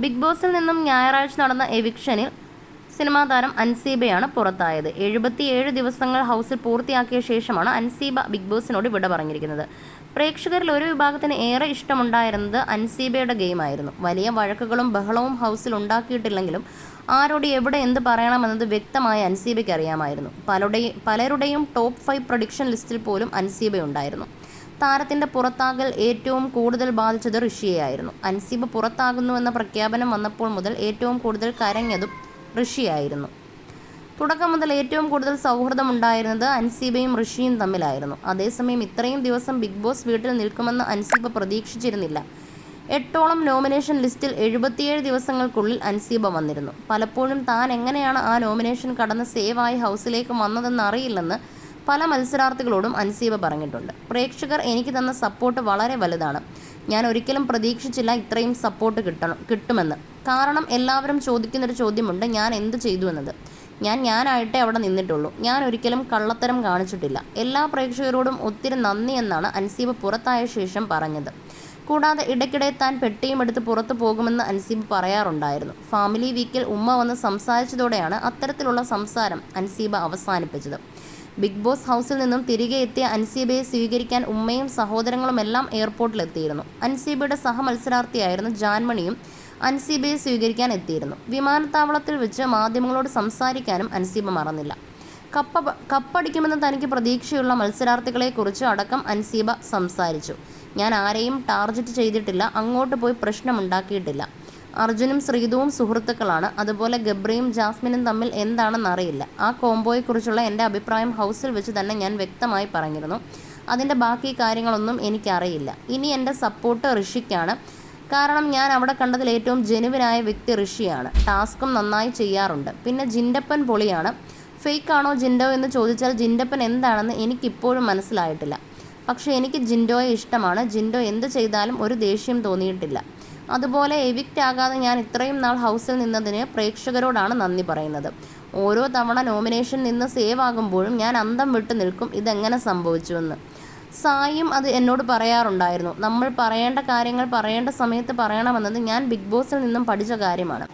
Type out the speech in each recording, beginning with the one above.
Big ബോസിൽ നിന്നും ഞായറാഴ്ച നടന്ന എവിക്ഷനിൽ സിനിമാ താരം അൻസീബയാണ് പുറത്തായത്. 77 ദിവസങ്ങൾ ഹൗസിൽ പൂർത്തിയാക്കിയ ശേഷമാണ് അൻസീബ ബിഗ് ബോസിനോട് വിട പറഞ്ഞിരിക്കുന്നത്. പ്രേക്ഷകരിൽ ഒരു വിഭാഗത്തിന് ഏറെ ഇഷ്ടമുണ്ടായിരുന്നത് അൻസീബയുടെ ഗെയിമായിരുന്നു. വലിയ വഴക്കുകളും ബഹളവും ഹൗസിൽ ഉണ്ടാക്കിയിട്ടില്ലെങ്കിലും ആരോട് എവിടെ എന്ത് പറയണമെന്നത് വ്യക്തമായി അൻസീബയ്ക്ക് അറിയാമായിരുന്നു. പലരുടെയും ടോപ്പ് 5 പ്രഡിക്ഷൻ ലിസ്റ്റിൽ പോലും അൻസീബയുണ്ടായിരുന്നു. താരത്തിൻ്റെ പുറത്താകൽ ഏറ്റവും കൂടുതൽ ബാധിച്ചത് ഋഷിയെയായിരുന്നു. അൻസീബ പുറത്താകുന്നുവെന്ന പ്രഖ്യാപനം വന്നപ്പോൾ മുതൽ ഏറ്റവും കൂടുതൽ കരഞ്ഞതും ഋഷിയായിരുന്നു. തുടക്കം മുതൽ ഏറ്റവും കൂടുതൽ സൗഹൃദം ഉണ്ടായിരുന്നത് അൻസീബയും ഋഷിയും തമ്മിലായിരുന്നു. അതേസമയം ഇത്രയും ദിവസം ബിഗ് ബോസ് വീട്ടിൽ നിൽക്കുമെന്ന് അൻസീബ പ്രതീക്ഷിച്ചിരുന്നില്ല. 8ഓളം നോമിനേഷൻ ലിസ്റ്റിൽ 77 ദിവസങ്ങൾക്കുള്ളിൽ അൻസീബ വന്നിരുന്നു. പലപ്പോഴും താൻ എങ്ങനെയാണ് ആ നോമിനേഷൻ കടന്ന് സേവായി ഹൗസിലേക്ക് വന്നതെന്ന് അറിയില്ലെന്ന് പല മത്സരാർത്ഥികളോടും അൻസീബ പറഞ്ഞിട്ടുണ്ട്. പ്രേക്ഷകർ എനിക്ക് തന്ന സപ്പോർട്ട് വളരെ വലുതാണ്. ഞാൻ ഒരിക്കലും പ്രതീക്ഷിച്ചില്ല ഇത്രയും സപ്പോർട്ട് കിട്ടുമെന്ന്. കാരണം എല്ലാവരും ചോദിക്കുന്നൊരു ചോദ്യമുണ്ട്, ഞാൻ എന്ത് ചെയ്തു എന്നത്. ഞാനായിട്ടേ അവിടെ നിന്നിട്ടുള്ളൂ. ഞാൻ ഒരിക്കലും കള്ളത്തരം കാണിച്ചിട്ടില്ല. എല്ലാ പ്രേക്ഷകരോടും ഒത്തിരി നന്ദി എന്നാണ് അൻസീബ പുറത്തായ ശേഷം പറഞ്ഞത്. കൂടാതെ ഇടയ്ക്കിടെ താൻ പെട്ടിയും എടുത്ത് പുറത്തു പോകുമെന്ന് അൻസീബ പറയാറുണ്ടായിരുന്നു. ഫാമിലി വീക്കിൽ ഉമ്മ വന്ന് സംസാരിച്ചതോടെയാണ് അത്തരത്തിലുള്ള സംസാരം അൻസീബ അവസാനിപ്പിച്ചത്. ബിഗ് ബോസ് ഹൗസിൽ നിന്നും തിരികെ എത്തിയ അൻസീബയെ സ്വീകരിക്കാൻ ഉമ്മയും സഹോദരങ്ങളുമെല്ലാം എയർപോർട്ടിലെത്തിയിരുന്നു. അൻസീബയുടെ സഹമത്സരാർത്ഥിയായിരുന്ന ജാൻമണിയും അൻസീബയെ സ്വീകരിക്കാൻ എത്തിയിരുന്നു. വിമാനത്താവളത്തിൽ വെച്ച് മാധ്യമങ്ങളോട് സംസാരിക്കാനും അൻസീബ മറന്നില്ല. കപ്പടിക്കുമെന്ന് തനിക്ക് പ്രതീക്ഷയുള്ള മത്സരാർത്ഥികളെക്കുറിച്ച് അടക്കം അൻസീബ സംസാരിച്ചു. ഞാൻ ആരെയും ടാർഗറ്റ് ചെയ്തിട്ടില്ല, അങ്ങോട്ട് പോയി പ്രശ്നമുണ്ടാക്കിയിട്ടില്ല. അർജുനും ശ്രീതുവും സുഹൃത്തുക്കളാണ്. അതുപോലെ ഗബ്രിയും ജാസ്മിനും തമ്മിൽ എന്താണെന്നറിയില്ല. ആ കോംബോയെക്കുറിച്ചുള്ള എൻ്റെ അഭിപ്രായം ഹൗസിൽ വെച്ച് തന്നെ ഞാൻ വ്യക്തമായി പറഞ്ഞിരുന്നു. അതിൻ്റെ ബാക്കി കാര്യങ്ങളൊന്നും എനിക്കറിയില്ല. ഇനി എൻ്റെ സപ്പോർട്ട് ഋഷിക്കാണ്. കാരണം ഞാൻ അവിടെ കണ്ടതിൽ ഏറ്റവും ജെനുവിനായ വ്യക്തി ഋഷിയാണ്. ടാസ്കും നന്നായി ചെയ്യാറുണ്ട്. പിന്നെ ജിൻഡപ്പൻ പൊളിയാണ്. ഫേക്കാണോ ജിൻഡോ എന്ന് ചോദിച്ചാൽ ജിൻഡപ്പൻ എന്താണെന്ന് എനിക്കിപ്പോഴും മനസ്സിലായിട്ടില്ല. പക്ഷേ എനിക്ക് ജിൻഡോയെ ഇഷ്ടമാണ്. ജിൻഡോ എന്ത് ചെയ്താലും ഒരു ദേഷ്യം തോന്നിയിട്ടില്ല. അതുപോലെ എവിക്റ്റ് ആകാതെ ഞാൻ ഇത്രയും നാൾ ഹൗസിൽ നിന്നതിന് പ്രേക്ഷകരോടാണ് നന്ദി പറയുന്നത്. ഓരോ തവണ നോമിനേഷൻ നിന്ന് സേവ് ആകുമ്പോഴും ഞാൻ അന്തം വിട്ട് നിൽക്കും, ഇതെങ്ങനെ സംഭവിച്ചുവെന്ന്. സായിയും അത് എന്നോട് പറയാറുണ്ടായിരുന്നു. നമ്മൾ പറയേണ്ട കാര്യങ്ങൾ പറയേണ്ട സമയത്ത് പറയണമെന്നത് ഞാൻ ബിഗ് ബോസിൽ നിന്നും പഠിച്ച കാര്യമാണ്.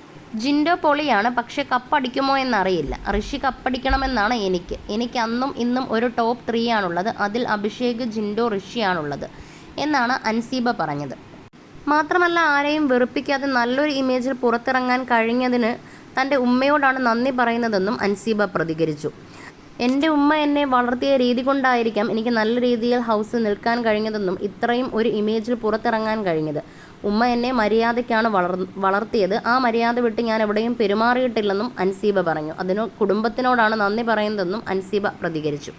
ജിൻഡോ പൊളിയാണ്, പക്ഷേ കപ്പടിക്കുമോ എന്നറിയില്ല. ഋഷി കപ്പടിക്കണമെന്നാണ് എനിക്ക് അന്നും ഇന്നും ഒരു ടോപ്പ് 3 ആണുള്ളത്. അതിൽ അഭിഷേക്, ജിൻഡോ, ഋഷിയാണുള്ളത് എന്നാണ് അൻസീബ പറഞ്ഞത്. മാത്രമല്ല ആരെയും വെറുപ്പിക്കാതെ നല്ലൊരു ഇമേജിൽ പുറത്തിറങ്ങാൻ കഴിഞ്ഞതിന് തൻ്റെ ഉമ്മയോടാണ് നന്ദി പറയുന്നതെന്നും അൻസീബ പ്രതികരിച്ചു. എൻ്റെ ഉമ്മ എന്നെ വളർത്തിയ രീതി കൊണ്ടായിരിക്കാം എനിക്ക് നല്ല രീതിയിൽ ഹൗസിൽ നിൽക്കാൻ കഴിഞ്ഞതെന്നും ഇത്രയും ഒരു ഇമേജിൽ പുറത്തിറങ്ങാൻ കഴിഞ്ഞത്. ഉമ്മ എന്നെ മര്യാദയ്ക്കാണ് വളർത്തിയത്. ആ മര്യാദ വിട്ട് ഞാൻ എവിടെയും പെരുമാറിയിട്ടില്ലെന്നും അൻസീബ പറഞ്ഞു. കുടുംബത്തിനോടാണ് നന്ദി പറയുന്നതെന്നും അൻസീബ പ്രതികരിച്ചു.